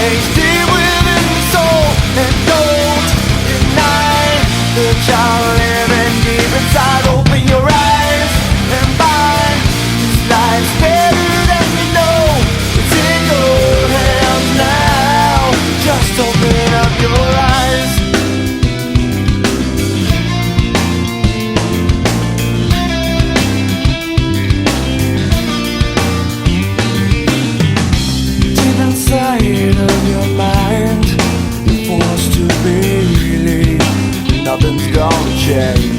place deep within the soul. And don't deny the child living deep inside. Open your eyes and find this life's better than you know. It's in your hands now. Just open up your eyes. Deep inside of your mind, you're forced to believe nothing's gonna change.